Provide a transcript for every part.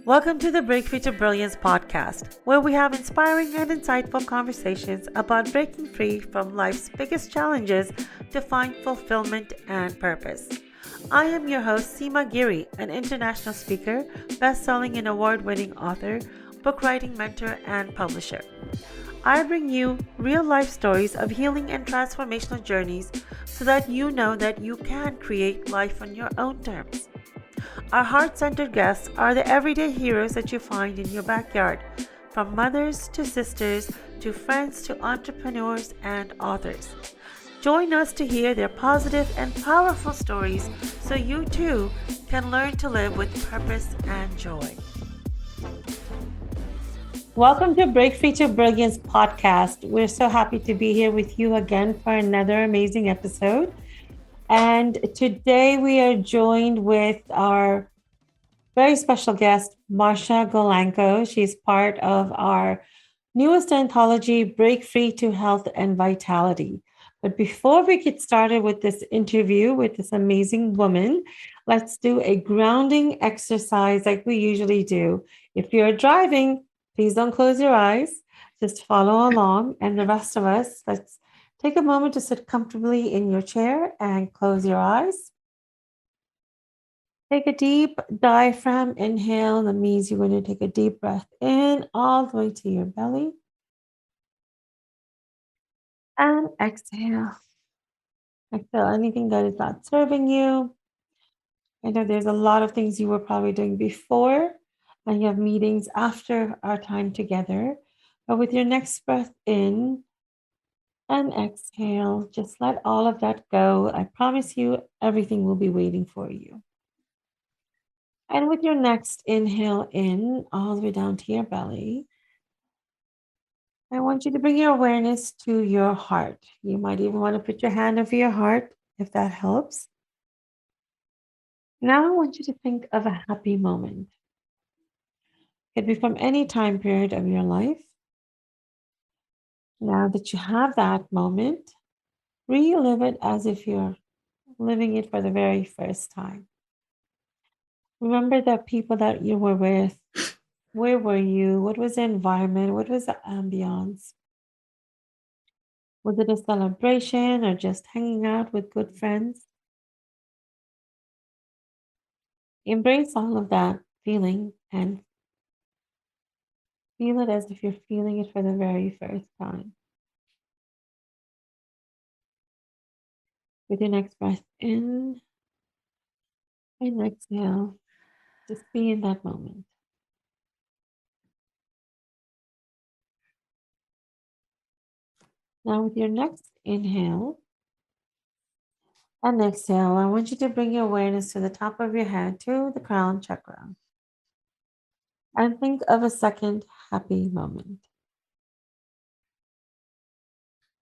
Welcome to the Breakthrough to Brilliance podcast, where we have inspiring and insightful conversations about breaking free from life's biggest challenges to find fulfillment and purpose. I am your host, Seema Giri, an international speaker, best-selling and award-winning author, book writing mentor, and publisher. I bring you real-life stories of healing and transformational journeys so that you know that you can create life on your own terms. Our heart-centered guests are the everyday heroes that you find in your backyard, from mothers to sisters to friends to entrepreneurs and authors. Join us to hear their positive and powerful stories so you too can learn to live with purpose and joy. Welcome to Breakthrough to Brilliance podcast. We're so happy to be here with you again for another amazing episode. And today we are joined with our very special guest, Marsha Golangco. She's part of our newest anthology, Break Free to Health and Vitality. But before we get started with this interview with this amazing woman, let's do a grounding exercise like we usually do. If you're driving, please don't close your eyes. Just follow along. And the rest of us, let's take a moment to sit comfortably in your chair and close your eyes. Take a deep diaphragm inhale. That means you're going to take a deep breath in all the way to your belly. And exhale. Exhale anything that is not serving you. I know there's a lot of things you were probably doing before, and you have meetings after our time together. But with your next breath in, and exhale, just let all of that go. I promise you, everything will be waiting for you. And with your next inhale in, all the way down to your belly, I want you to bring your awareness to your heart. You might even want to put your hand over your heart if that helps. Now I want you to think of a happy moment. It could be from any time period of your life. Now that you have that moment, relive it as if you're living it for the very first time. Remember the people that you were with. Where were you? What was the environment? What was the ambiance? Was it a celebration or just hanging out with good friends? Embrace all of that feeling and feel it as if you're feeling it for the very first time. With your next breath in and exhale, just be in that moment. Now, with your next inhale and exhale, I want you to bring your awareness to the top of your head, to the crown chakra. And think of a second happy moment.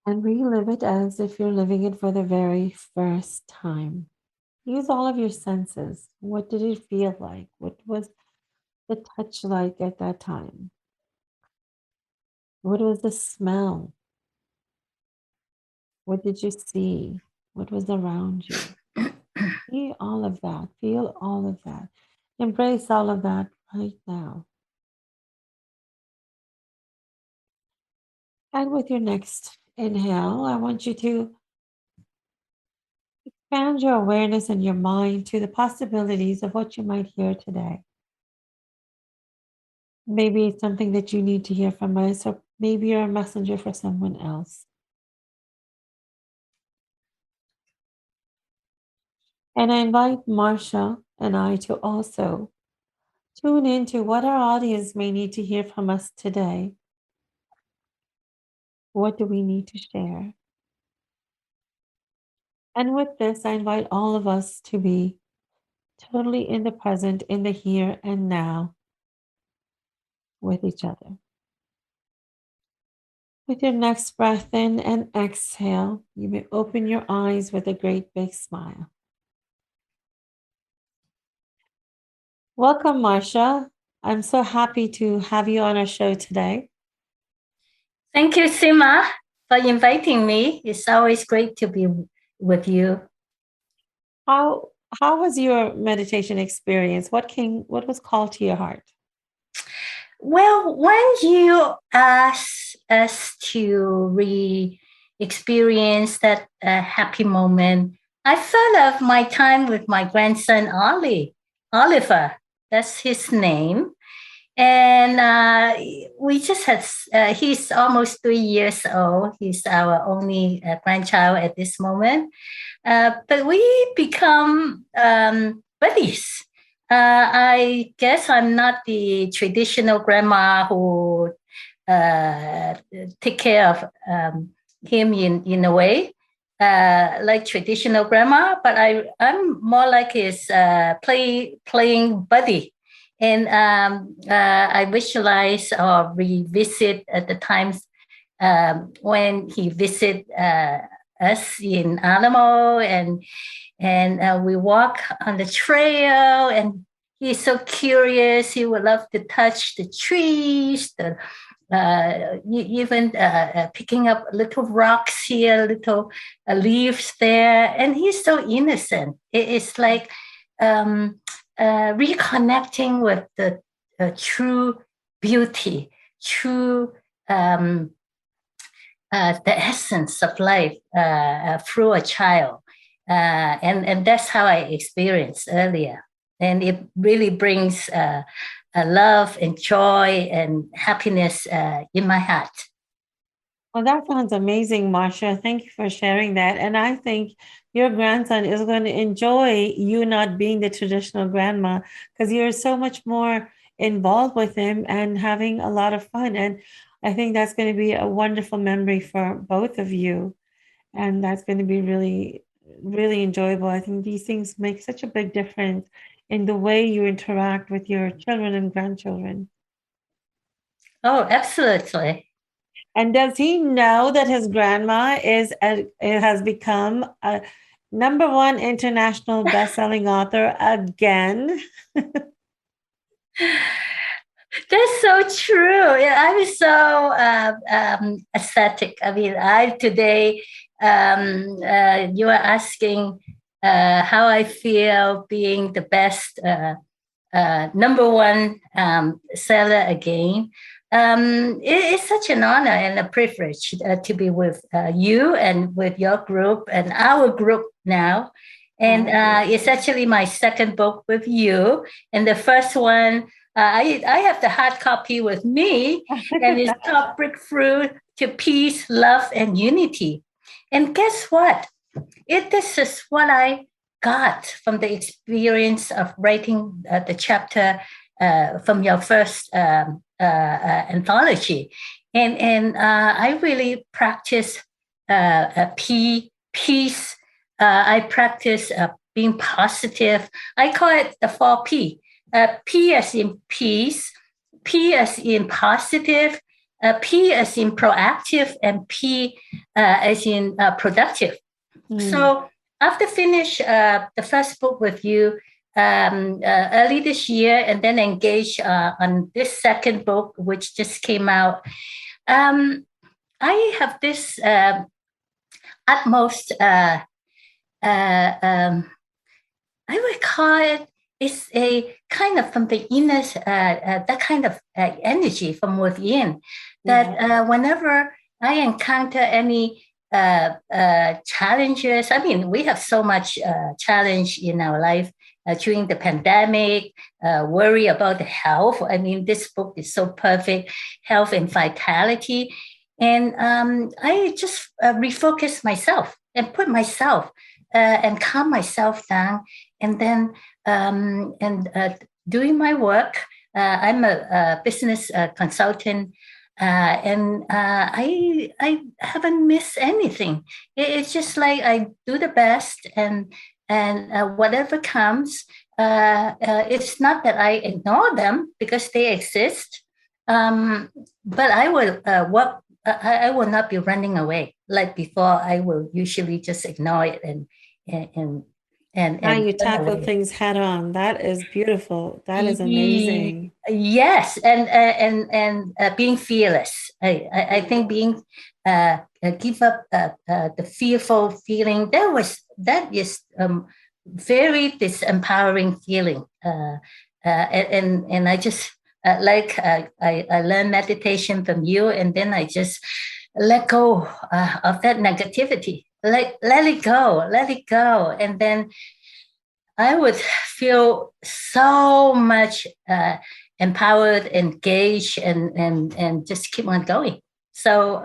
And relive it as if you're living it for the very first time. Use all of your senses. What did it feel like? What was the touch like at that time? What was the smell? What did you see? What was around you? See all of that. Feel all of that. Embrace all of that right now. And with your next inhale, I want you to expand your awareness and your mind to the possibilities of what you might hear today. Maybe it's something that you need to hear from us, or maybe you're a messenger for someone else. And I invite Marsha and I to also tune into what our audience may need to hear from us today. What do we need to share? And with this, I invite all of us to be totally in the present, in the here and now with each other. With your next breath in and exhale, you may open your eyes with a great big smile. Welcome, Marsha. I'm so happy to have you on our show today. Thank you, Seema, for inviting me. It's always great to be with you. How was your meditation experience? What was called to your heart? Well, when you ask us to re-experience that happy moment, I thought of my time with my grandson Oliver. That's his name. And we just had, he's almost 3 years old. He's our only grandchild at this moment. But we become buddies. I guess I'm not the traditional grandma who take care of him in a way, like traditional grandma, but I'm more like his playing buddy. And I visualize or revisit at the times when he visit us in Alamo, and we walk on the trail, and he's so curious. He would love to touch the trees, even picking up little rocks here, little leaves there, and he's so innocent. It's like reconnecting with the true beauty, true the essence of life through a child. And that's how I experienced earlier. And it really brings a love and joy and happiness in my heart. Well, that sounds amazing, Marsha. Thank you for sharing that. And I think your grandson is going to enjoy you not being the traditional grandma because you're so much more involved with him and having a lot of fun. And I think that's going to be a wonderful memory for both of you. And that's going to be really, really enjoyable. I think these things make such a big difference in the way you interact with your children and grandchildren. Oh, absolutely. And does he know that his grandma has become a number one international best-selling author again? That's so true. Yeah, I'm so aesthetic. I mean, today you are asking how I feel being the best number one seller again. It's such an honor and a privilege to be with you and with your group and our group now. And it's actually my second book with you. And the first one, I have the hard copy with me, and it's called Breakthrough to Peace, Love, and Unity. And guess what? This is what I got from the experience of writing the chapter from your first anthology. And I really practice peace. I practice being positive. I call it the 4P. P as in peace, P as in positive, P as in proactive, and P as in productive. So after finish the first book with you early this year, and then engage on this second book, which just came out, I have this utmost, I would call it, it's a kind of from the inner, that kind of energy from within, that whenever I encounter any challenges, I mean, we have so much challenge in our life during the pandemic, worry about the health. I mean, this book is so perfect, health and vitality. And I just refocus myself and put myself and calm myself down, and then doing my work. I'm a business consultant, and I haven't missed anything. It's just like I do the best, and whatever comes, it's not that I ignore them because they exist, but I will work. I will not be running away like before. I will usually just ignore it and now you tackle things head on. That is beautiful. That is amazing. Yes, and being fearless. I think being give up the fearful feeling. That is very disempowering feeling. And I just I learned meditation from you, and then I just let go of that negativity. Let it go, let it go, and then I would feel so much empowered, engaged, and just keep on going. So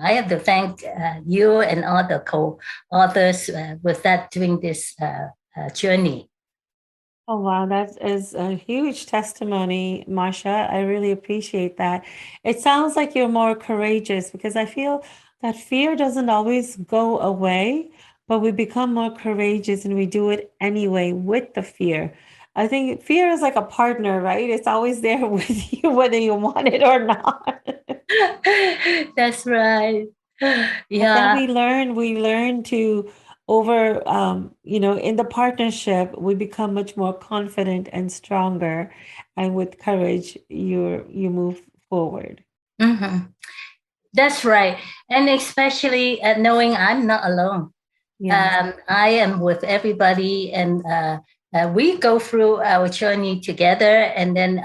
I have to thank you and all the co-authors with that doing this journey. Oh, wow, that is a huge testimony, Marsha. I really appreciate that. It sounds like you're more courageous because I feel that fear doesn't always go away, but we become more courageous and we do it anyway with the fear. I think fear is like a partner, right? It's always there with you, whether you want it or not. That's right. But then Yeah. we learn to over, in the partnership, we become much more confident and stronger. And with courage, you move forward. Mhm. That's right. And especially knowing I'm not alone. Yes. I am with everybody, and we go through our journey together. And then,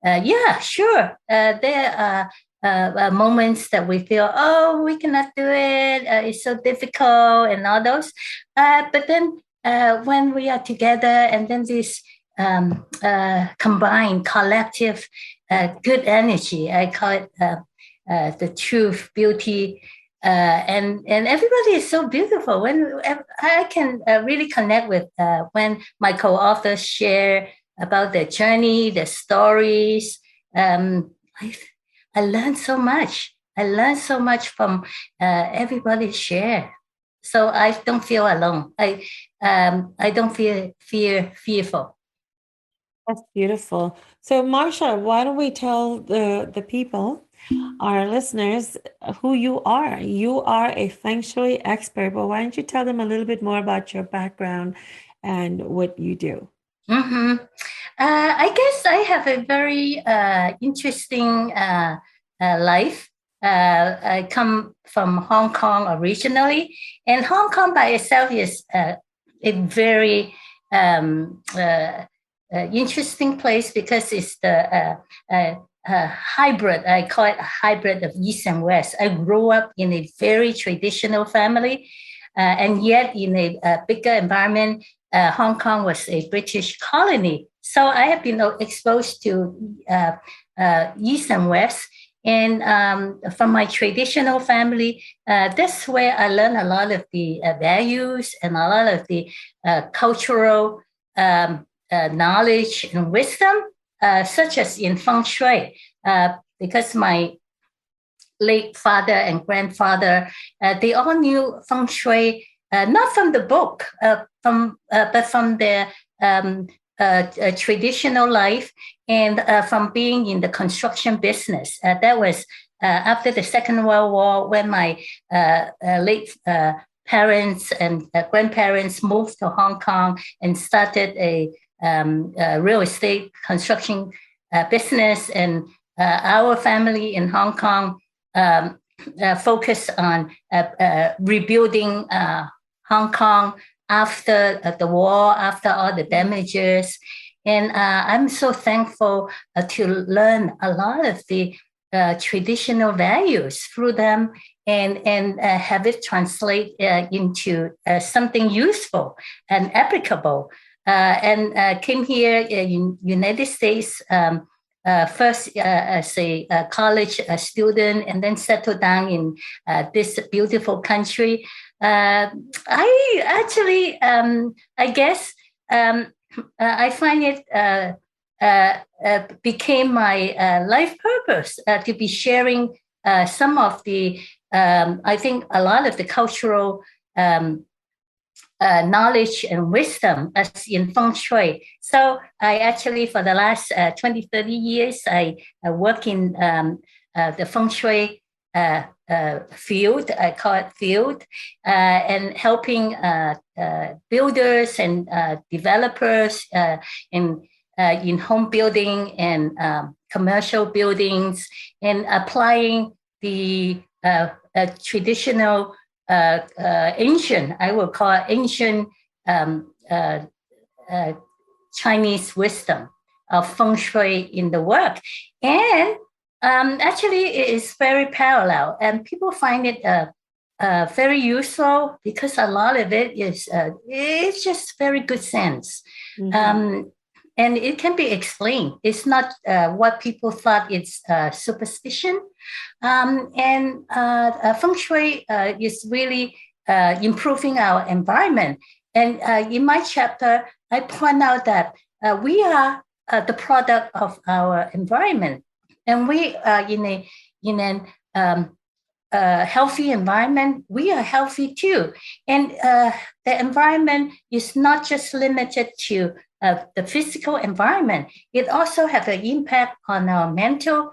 yeah, sure, there are moments that we feel, oh, we cannot do it. It's so difficult, and all those. But then, when we are together, and then this combined collective good energy, I call it the truth, beauty, and everybody is so beautiful. When I can really connect with when my co-authors share about their journey, their stories. Um, I, I learned so much. I learned so much from everybody share. So I don't feel alone. I don't feel fearful. That's beautiful. So, Marsha, why don't we tell the people, our listeners, who you are? You are a Feng Shui expert, but why don't you tell them a little bit more about your background and what you do? Mm-hmm. I guess I have a very interesting life. I come from Hong Kong originally, and Hong Kong by itself is a very interesting place because it's the hybrid. I call it a hybrid of East and West. I grew up in a very traditional family, and yet in a bigger environment. Hong Kong was a British colony. So I have been exposed to East and West. And from my traditional family, that's where I learned a lot of the values and a lot of the cultural knowledge and wisdom, such as in Feng Shui. Because my late father and grandfather, they all knew Feng Shui, not from the book, but from their traditional life and from being in the construction business. That was after the Second World War when my late parents and grandparents moved to Hong Kong and started a real estate construction business. And our family in Hong Kong focus on rebuilding Hong Kong after the war, after all the damages. And I'm so thankful to learn a lot of the traditional values through them and have it translate into something useful and applicable. And came here in United States first as a college student and then settled down in this beautiful country. I actually, I guess, I find it became my life purpose to be sharing some of the, I think, a lot of the cultural knowledge and wisdom as in Feng Shui. So I actually, for the last 20, 30 years, I work in the Feng Shui field, I call it field, and helping builders and developers in home building and commercial buildings and applying the traditional ancient, I will call it ancient Chinese wisdom of feng shui in the work. And actually, it is very parallel, and people find it very useful because a lot of it is it's just very good sense. And it can be explained. It's not what people thought it's superstition. And feng shui is really improving our environment. And in my chapter, I point out that we are the product of our environment, and we are in an healthy environment. We are healthy too, and the environment is not just limited to the physical environment. It also has an impact on our mental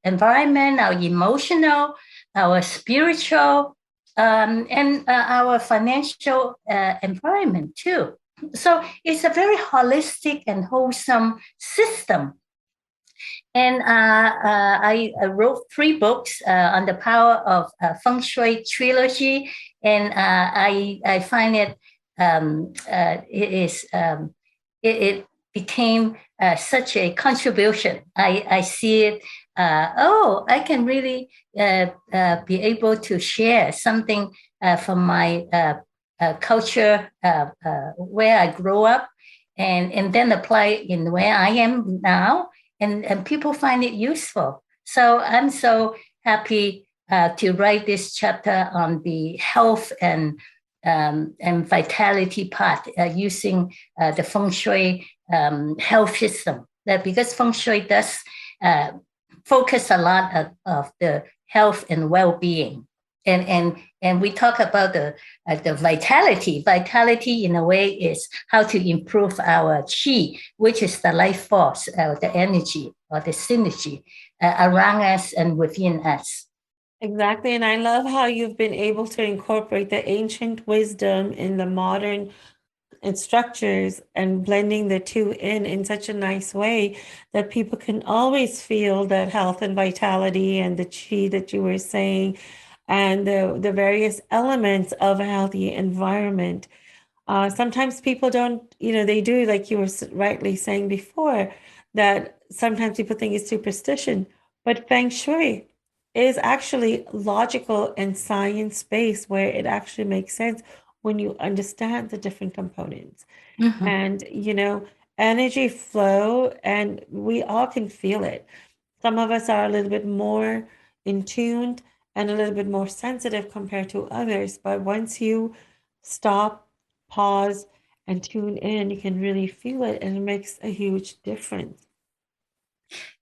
environment, our emotional, our spiritual, and our financial environment too. So it's a very holistic and wholesome system. And I wrote 3 books on the power of Feng Shui trilogy, and I find it it became such a contribution. I see it. I can really be able to share something from my culture where I grew up, and then apply it in where I am now. And people find it useful. So I'm so happy to write this chapter on the health and vitality part using the Feng Shui health system. That because Feng Shui does focus a lot of the health and well-being. And we talk about the vitality. Vitality, in a way, is how to improve our qi, which is the life force, the energy or the synergy around us and within us. Exactly. And I love how you've been able to incorporate the ancient wisdom in the modern structures and blending the two in such a nice way that people can always feel that health and vitality and the chi that you were saying, and the various elements of a healthy environment. Sometimes people don't, they do, like you were rightly saying before, that sometimes people think it's superstition, but Feng Shui is actually logical and science-based, where it actually makes sense when you understand the different components. And, energy flow, and we all can feel it. Some of us are a little bit more in tuned and a little bit more sensitive compared to others. But once you stop, pause, and tune in, you can really feel it, and it makes a huge difference.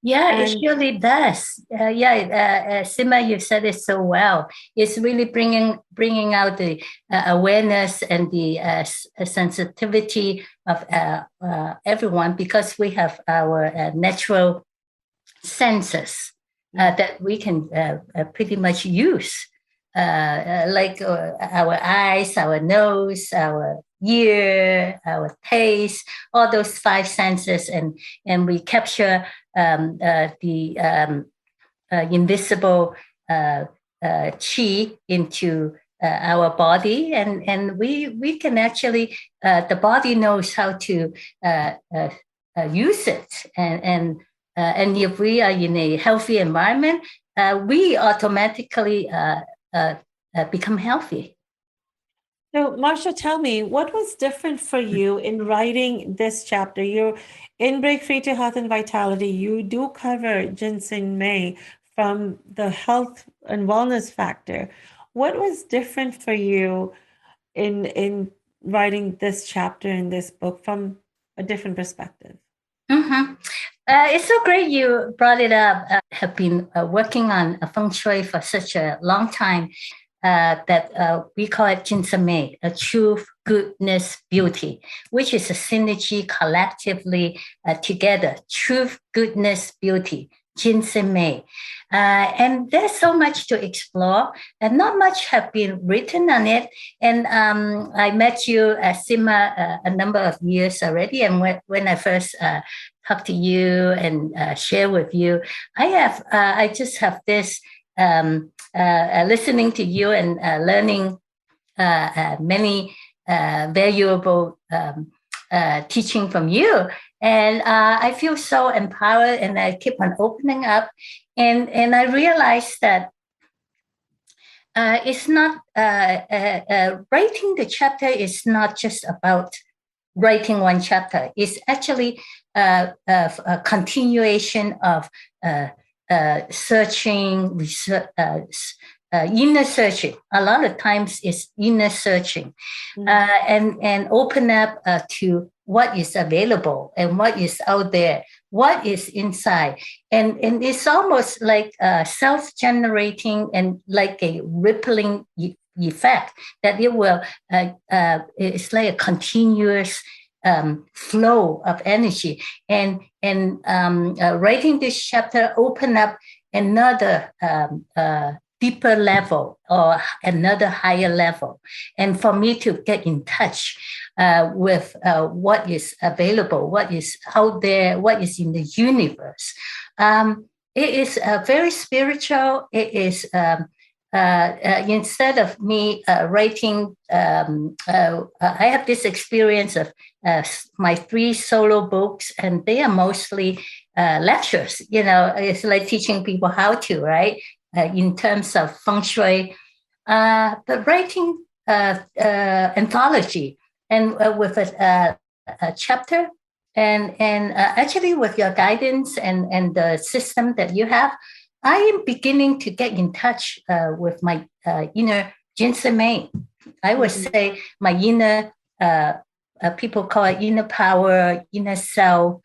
Yeah, it surely does. Seema, you said it so well. It's really bringing out the awareness and the sensitivity of everyone, because we have our natural senses that we can pretty much use, like our eyes, our nose, our ear, our taste, all those 5 senses, and we capture the invisible chi into our body, and we can actually the body knows how to use it, and if we are in a healthy environment, we automatically become healthy. So, Marsha, tell me, what was different for you in writing this chapter? You're in Break Free to Health and Vitality. You do cover ginseng May from the health and wellness factor. What was different for you in writing this chapter in this book from a different perspective? It's so great you brought it up. I have been working on Feng Shui for such a long time. That we call it ginseng May, a truth, goodness, beauty, which is a synergy collectively together. Truth, goodness, beauty, ginseng May. And there's so much to explore, and not much have been written on it. And I met you, Seema, a number of years already. And when I first talked to you and share with you, I just have this listening to you and learning many valuable teaching from you. And I feel so empowered, and I keep on opening up. And I realized that it's not writing the chapter is not just about writing one chapter. It's actually a continuation of searching, research, inner searching. A lot of times it's inner searching, and open up to what is available and what is out there, what is inside. And it's almost like self-generating and like a rippling effect that it will, it's like a continuous flow of energy. And writing this chapter open up another deeper level or another higher level. And for me to get in touch with what is available, what is out there, what is in the universe. It is very spiritual. It is instead of me writing, I have this experience of my 3 solo books, and they are mostly lectures. You know, it's like teaching people how to, right? In terms of feng shui, but writing anthology and with a chapter, and actually with your guidance and the system that you have, I am beginning to get in touch with my inner Jinsei. I would say my inner, people call it inner power, inner self,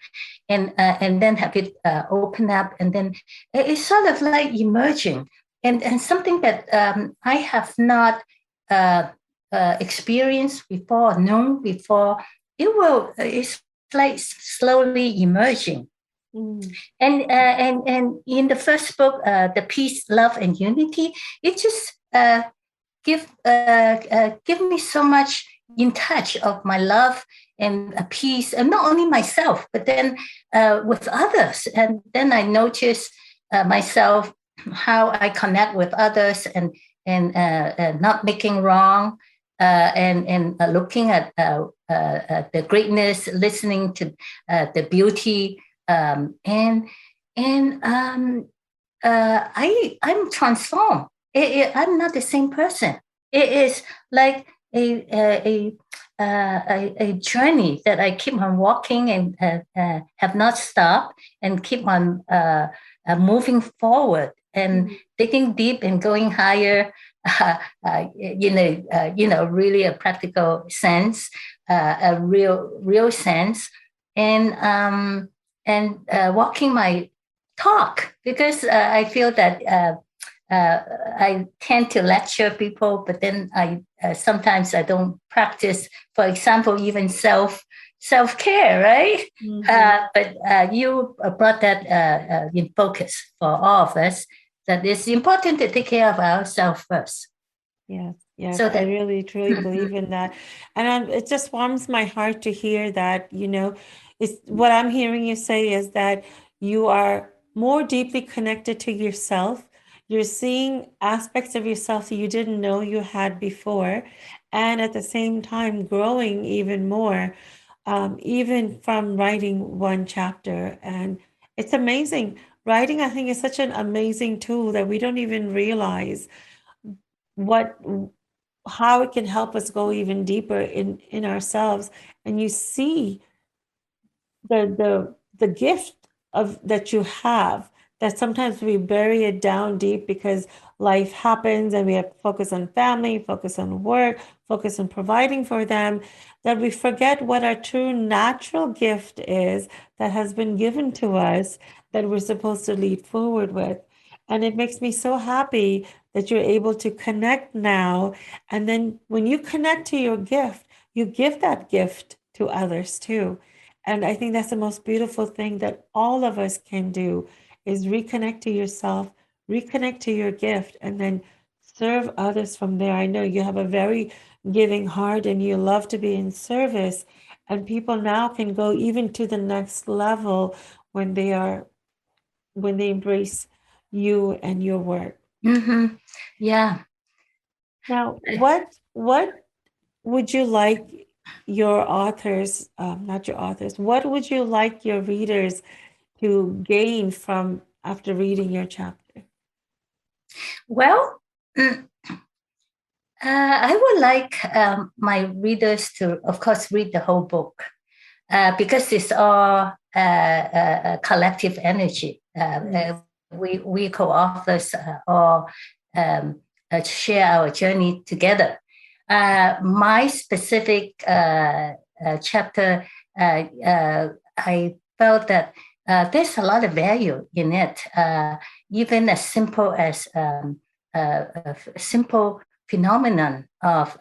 and then have it open up, and then it's sort of like emerging, and something that I have not experienced before, known before. It's like slowly emerging. And in the first book, the Peace, Love, and Unity, it just give me so much in touch of my love and a peace, and not only myself, but then with others. And then I notice myself, how I connect with others, and not making wrong, and looking at the greatness, listening to the beauty. I'm transformed. I'm not the same person. It is like a journey that I keep on walking, and have not stopped, and keep on moving forward and digging deep and going higher. Really a practical sense, a real sense, and walking my talk, because I feel that I tend to lecture people, but then I sometimes I don't practice. For example, even self-care, right? But you brought that in focus for all of us, that it's important to take care of ourselves first. Yes, so I really truly believe in that, and it just warms my heart to hear that. It's what I'm hearing you say is that you are more deeply connected to yourself. You're seeing aspects of yourself that you didn't know you had before, and at the same time growing even more, even from writing one chapter. And it's amazing. Writing, I think, is such an amazing tool that we don't even realize how it can help us go even deeper in ourselves. And you see the gift of that you have, that sometimes we bury it down deep because life happens and we have to focus on family, focus on work, focus on providing for them, that we forget what our true natural gift is that has been given to us, that we're supposed to lead forward with. And it makes me so happy that you're able to connect now. And then when you connect to your gift, you give that gift to others too. And I think that's the most beautiful thing that all of us can do, is reconnect to yourself, reconnect to your gift, and then serve others from there. I know you have a very giving heart and you love to be in service. And people now can go even to the next level when they embrace you and your work. Yeah. Now, what would you like your authors, not your authors, what would you like your readers to gain from after reading your chapter? Well, I would like my readers to, of course, read the whole book because it's all collective energy. Yes. We co-authors all share our journey together. My specific chapter, I felt that there's a lot of value in it, even as simple as a simple phenomenon of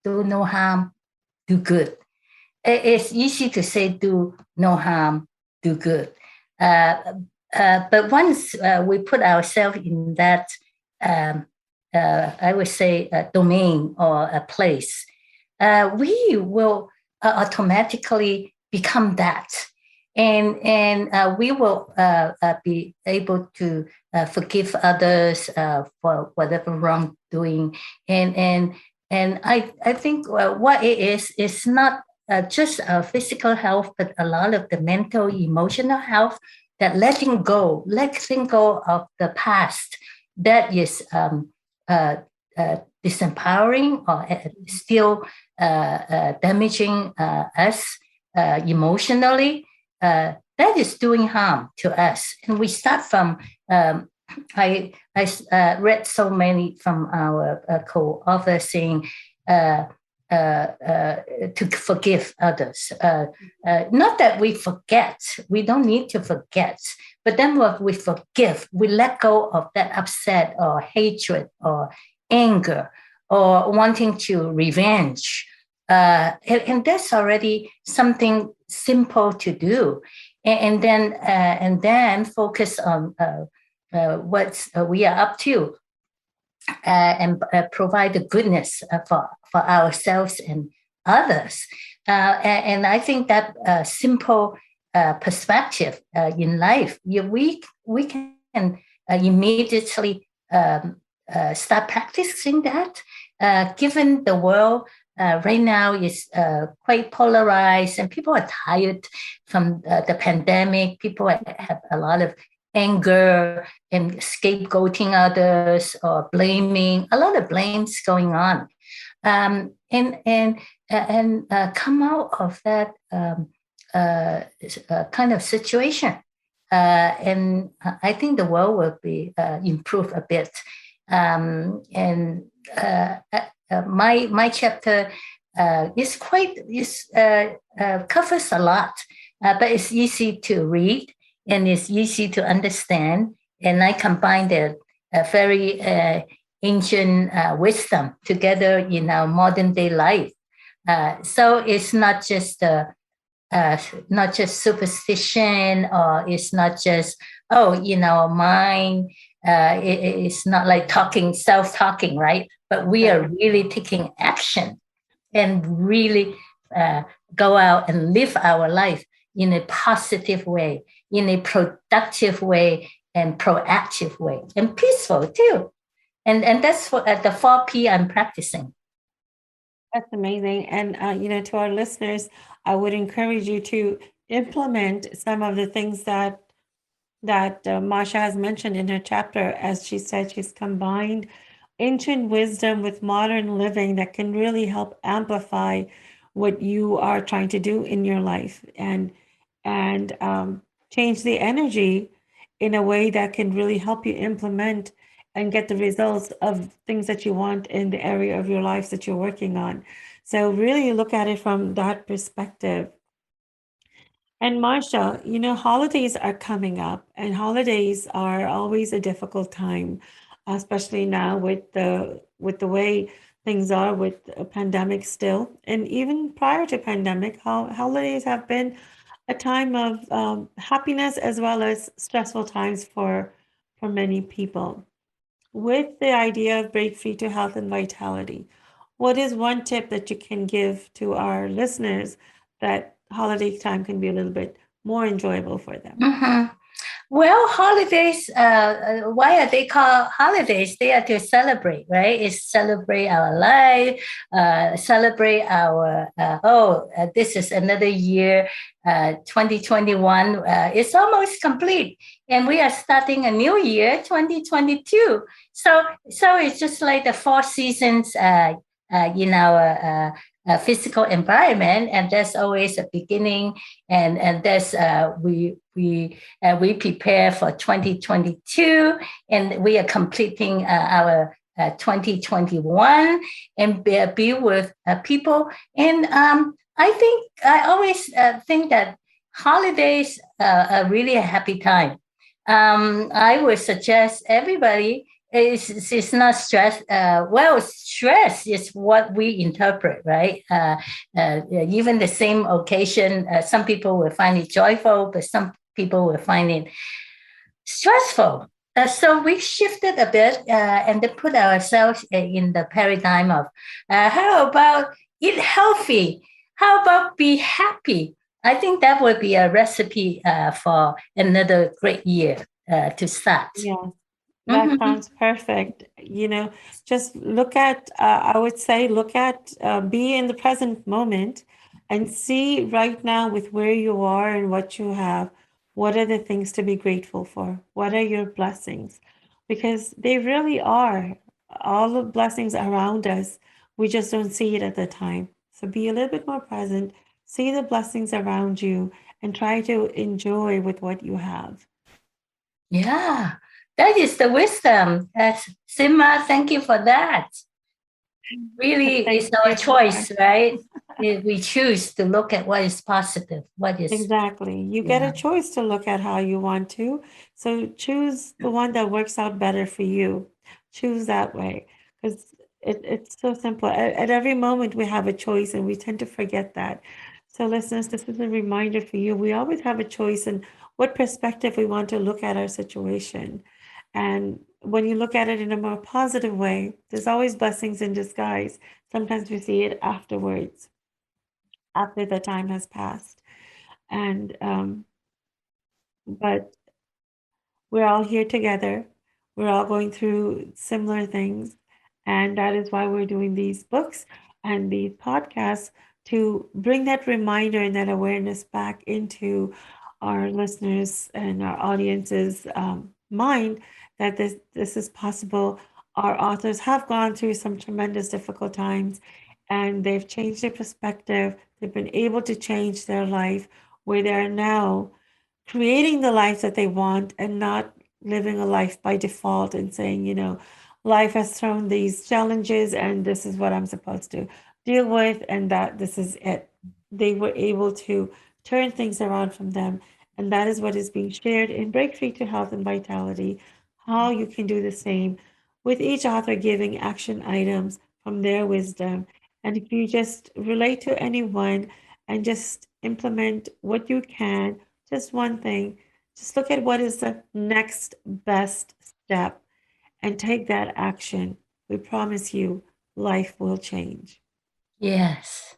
do no harm, do good. It's easy to say do no harm, do good. But once we put ourselves in that, um, I would say, a domain or a place, we will automatically become that. And we will be able to forgive others for whatever wrongdoing. And I think what it is not just physical health, but a lot of the mental, emotional health, that letting go of the past that is disempowering or still damaging us emotionally, that is doing harm to us. And we start from, I read so many from our co-authors saying, to forgive others. Not that we forget, we don't need to forget, but then when we forgive, we let go of that upset or hatred or anger or wanting to revenge. And that's already something simple to do. And then focus on what we are up to and provide the goodness for ourselves and others. And I think that simple perspective in life, we can immediately start practicing that. Given the world right now is quite polarized and people are tired from the pandemic, people have a lot of anger and scapegoating others or blaming, a lot of blames going on. And come out of that kind of situation. And I think the world will be improved a bit. And my chapter is covers a lot, but it's easy to read and it's easy to understand. And I combine the very ancient wisdom together in our modern day life. So it's not just superstition, or it's not just mind. It's not like self-talking, right? But we are really taking action and really go out and live our life in a positive way, in a productive way, and proactive way, and peaceful too. And that's what the 4P I'm practicing. That's amazing. And, to our listeners, I would encourage you to implement some of the things that Marsha has mentioned in her chapter. As she said, she's combined ancient wisdom with modern living that can really help amplify what you are trying to do in your life, and change the energy in a way that can really help you implement and get the results of things that you want in the area of your life that you're working on. So really look at it from that perspective. And Marsha, holidays are coming up, and holidays are always a difficult time, especially now with the way things are with a pandemic still, and even prior to pandemic, how holidays have been a time of happiness as well as stressful times for many people. With the idea of break free to health and vitality, what is one tip that you can give to our listeners that holiday time can be a little bit more enjoyable for them? Mm-hmm. Well, holidays, why are they called holidays? They are to celebrate, right? It's celebrate our life, celebrate our, this is another year, 2021. It's almost complete. And we are starting a new year, 2022. So it's just like the four seasons in our physical environment. And there's always a beginning. And there's, we prepare for 2022, and we are completing our 2021 and be with people. And I always think that holidays are really a happy time. I would suggest everybody it's not stress. Well, stress is what we interpret, right? Even the same occasion, some people will find it joyful, but some people will find it stressful. So we shifted a bit and then put ourselves in the paradigm of how about eat healthy? How about be happy? I think that would be a recipe for another great year to start. Yeah. That Mhm. sounds perfect. Just look at, I would say, be in the present moment and see right now with where you are and what you have. What are the things to be grateful for? What are your blessings? Because they really are all the blessings around us. We just don't see it at the time. So be a little bit more present, see the blessings around you, and try to enjoy with what you have. Yeah, that is the wisdom. Sima, thank you for that. Really, it's Thank our you, choice, Marsh. right? We choose to look at what is positive, what is, Exactly. You get a yeah. choice to look at how you want to. So choose the one that works out better for you. Choose that way because it's so simple. At every moment, we have a choice and we tend to forget that. So, listeners, this is a reminder for you. We always have a choice in what perspective we want to look at our situation. And when you look at it in a more positive way, there's always blessings in disguise. Sometimes we see it afterwards, after the time has passed. And but we're all here together. We're all going through similar things. And that is why we're doing these books and these podcasts to bring that reminder and that awareness back into our listeners and our audience's mind that this is possible. Our authors have gone through some tremendous difficult times and they've changed their perspective. They've been able to change their life where they are now creating the life that they want and not living a life by default and saying, life has thrown these challenges and this is what I'm supposed to deal with and that this is it. They were able to turn things around from them. And that is what is being shared in Break Free to Health and Vitality, how you can do the same with each author giving action items from their wisdom. And if you just relate to anyone and just implement what you can, just one thing. Just look at what is the next best step and take that action. We promise you life will change. Yes.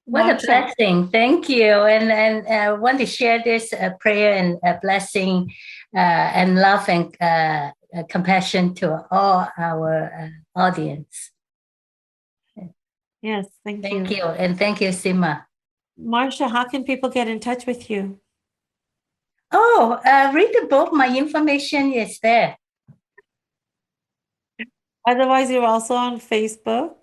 What a Marsha, blessing. Thank you. And I want to share this prayer and blessing and love and compassion to all our audience. yes, thank Thank you. you. And thank you, Sima. Marsha, how can people get in touch with you? Oh, read the book. My information is there. Otherwise, you're also on Facebook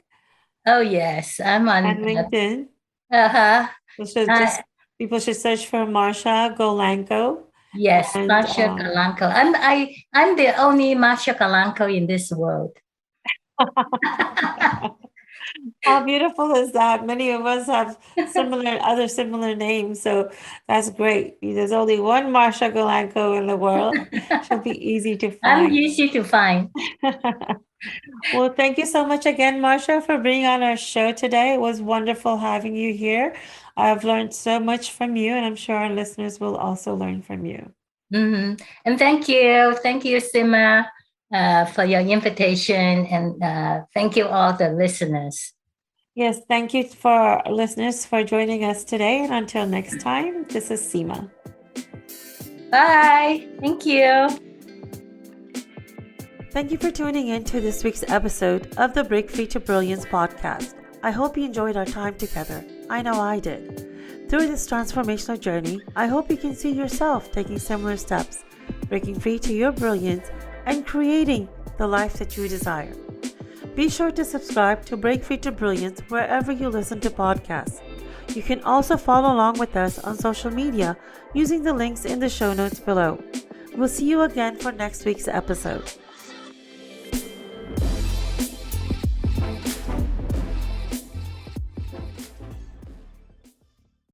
Oh, yes. I'm on. and LinkedIn. Uh-huh. So should Uh, just people should search for Marsha Golangco yes, and Marsha Golangco. I'm the only Marsha Golangco in this world. how beautiful is that? Many of us have similar names, so that's great. There's only one Marsha Golangco in the world. She'll be easy to I'm find. easy to find. Well, thank you so much again, Marsha, for being on our show today. It was wonderful having you here. I've learned so much from you, and I'm sure our listeners will also learn from you. Hmm. And thank you, Sima, for your invitation, and thank you all the listeners. Yes, thank you for our listeners for joining us today. And until next time, this is Seema. Bye. Thank you. Thank you for tuning in to this week's episode of the Break Free to Brilliance podcast. I hope you enjoyed our time together. I know I did. Through this transformational journey, I hope you can see yourself taking similar steps, breaking free to your brilliance, and creating the life that you desire. Be sure to subscribe to Break Free to Brilliance wherever you listen to podcasts. You can also follow along with us on social media using the links in the show notes below. We'll see you again for next week's episode.